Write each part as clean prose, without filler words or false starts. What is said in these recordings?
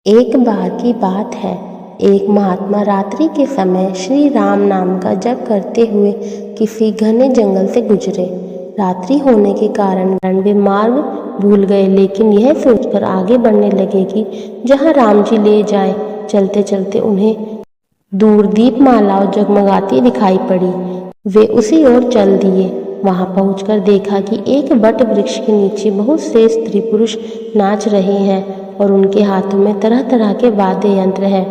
एक बार की बात है, एक महात्मा रात्रि के समय श्री राम नाम का जप करते हुए किसी घने जंगल से गुजरे। रात्रि होने के कारण वे मार्ग भूल गए, लेकिन यह सोचकर आगे बढ़ने लगे कि जहाँ राम जी ले जाए। चलते चलते उन्हें दूर दीपमालाओं जगमगाती दिखाई पड़ी। वे उसी ओर चल दिए। वहां पहुंचकर देखा कि एक बट वृक्ष के नीचे बहुत से स्त्री पुरुष नाच रहे हैं और उनके हाथों में तरह तरह के वाद्य यंत्र हैं।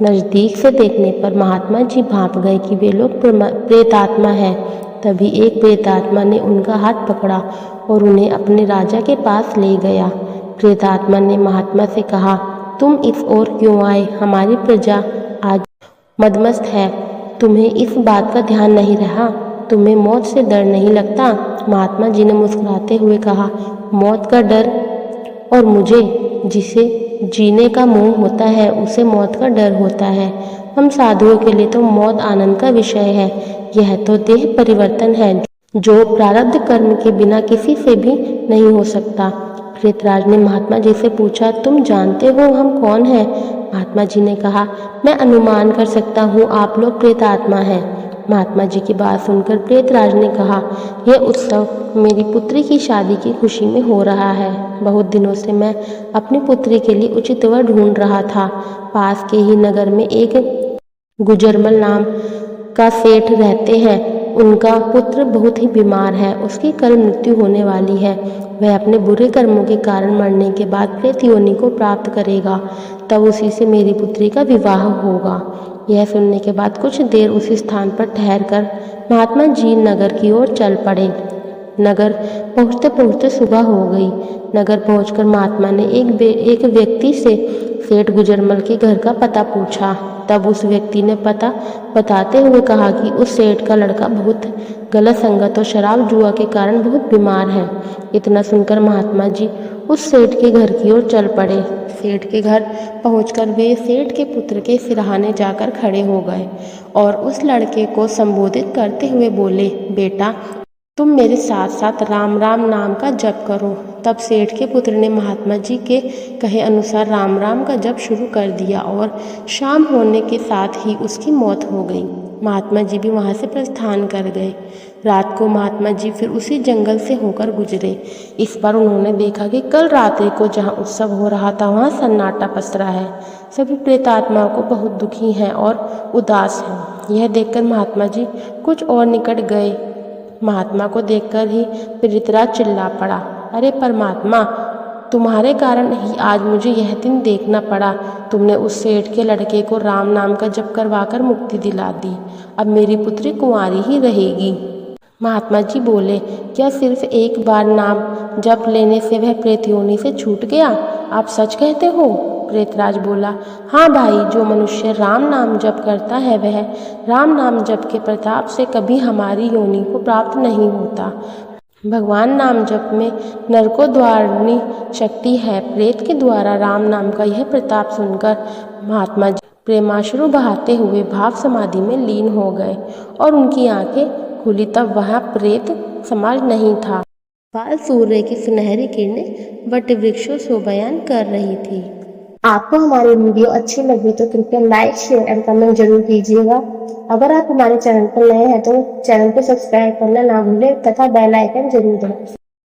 नजदीक से देखने पर महात्मा जी भांप गए कि वे लोग प्रेतात्मा हैं। तभी एक प्रेतात्मा ने उनका हाथ पकड़ा और उन्हें अपने राजा के पास ले गया। प्रेतात्मा ने महात्मा से कहा, तुम इस ओर क्यों आए? हमारी प्रजा आज मदमस्त है। तुम्हें इस बात का ध्यान नहीं रहा? तुम्हें मौत से डर नहीं लगता? महात्मा जी ने मुस्कुराते हुए कहा, मौत का डर? और मुझे? जिसे जीने का मोह होता है उसे मौत का डर होता है। हम साधुओं के लिए तो मौत आनंद का विषय है। यह तो देह परिवर्तन है जो प्रारब्ध कर्म के बिना किसी से भी नहीं हो सकता। प्रेतराज ने महात्मा जी से पूछा, तुम जानते हो हम कौन हैं? महात्मा जी ने कहा, मैं अनुमान कर सकता हूँ आप लोग प्रेतात्मा हैं। महात्मा जी की बात सुनकर प्रेतराज ने कहा, यह उत्सव मेरी पुत्री की शादी की खुशी में हो रहा है। बहुत दिनों से मैं अपनी पुत्री के लिए उचित वर ढूंढ रहा था। पास के ही नगर में एक गुजरमल नाम का सेठ रहते हैं। उनका पुत्र बहुत ही बीमार है, उसकी कल मृत्यु होने वाली है। वह अपने बुरे कर्मों के कारण मरने के बाद प्रेत योनि को प्राप्त करेगा, तब उसी से मेरी पुत्री का विवाह होगा। यह सुनने के बाद कुछ देर उसी स्थान पर ठहरकर महात्मा जी नगर की ओर चल पड़े। नगर पहुँचते पहुँचते सुबह हो गई। नगर पहुंचकर महात्मा ने एक व्यक्ति से सेठ गुजरमल के घर का पता पूछा। तब उस व्यक्ति ने पता बताते हुए कहा कि उस सेठ का लड़का बहुत गलत संगत और शराब जुआ के कारण बहुत बीमार है। इतना सुनकर महात्मा जी उस सेठ के घर की ओर चल पड़े। सेठ के घर पहुंचकर वे सेठ के पुत्र के सिरहाने जाकर खड़े हो गए और उस लड़के को संबोधित करते हुए बोले, बेटा तुम मेरे साथ साथ राम राम नाम का जप करो। तब सेठ के पुत्र ने महात्मा जी के कहे अनुसार राम राम का जप शुरू कर दिया और शाम होने के साथ ही उसकी मौत हो गई। महात्मा जी भी वहां से प्रस्थान कर गए। रात को महात्मा जी फिर उसी जंगल से होकर गुजरे। इस बार उन्होंने देखा कि कल रात्रि को जहाँ उत्सव हो रहा था वहाँ सन्नाटा पसरा है। सभी प्रेतात्माओं को बहुत दुखी हैं और उदास हैं। यह देखकर महात्मा जी कुछ और निकट गए। महात्मा को देखकर ही प्रेतराज चिल्ला पड़ा, अरे परमात्मा, तुम्हारे कारण ही आज मुझे यह दिन देखना पड़ा। तुमने उस सेठ के लड़के को राम नाम का जप करवाकर मुक्ति दिला दी। अब मेरी पुत्री कुंवारी ही रहेगी। महात्मा जी बोले, क्या सिर्फ एक बार नाम जप लेने से वह प्रेत योनि से छूट गया? आप सच कहते हो? प्रेतराज बोला, हाँ भाई, जो मनुष्य राम नाम जप करता है वह राम नाम जप के प्रताप से कभी हमारी योनि को प्राप्त नहीं होता। भगवान नाम जप में नरकोद्वारणी शक्ति है। प्रेत के द्वारा राम नाम का यह प्रताप सुनकर महात्मा जी प्रेमाश्रु बहाते हुए भाव समाधि में लीन हो गए और उनकी आंखें खुली। तब वहाँ प्रेत समाज नहीं था। बाल सूर्य की सुनहरी किरणें वट वृक्षों शोभायान कर रही थी। आपको हमारी वीडियो अच्छी लगी तो कृपया लाइक, शेयर एंड कमेंट जरूर कीजिएगा। अगर आप हमारे चैनल पर नए हैं तो चैनल को सब्सक्राइब करना ना भूलें तथा बेल आइकन जरूर दबाएं।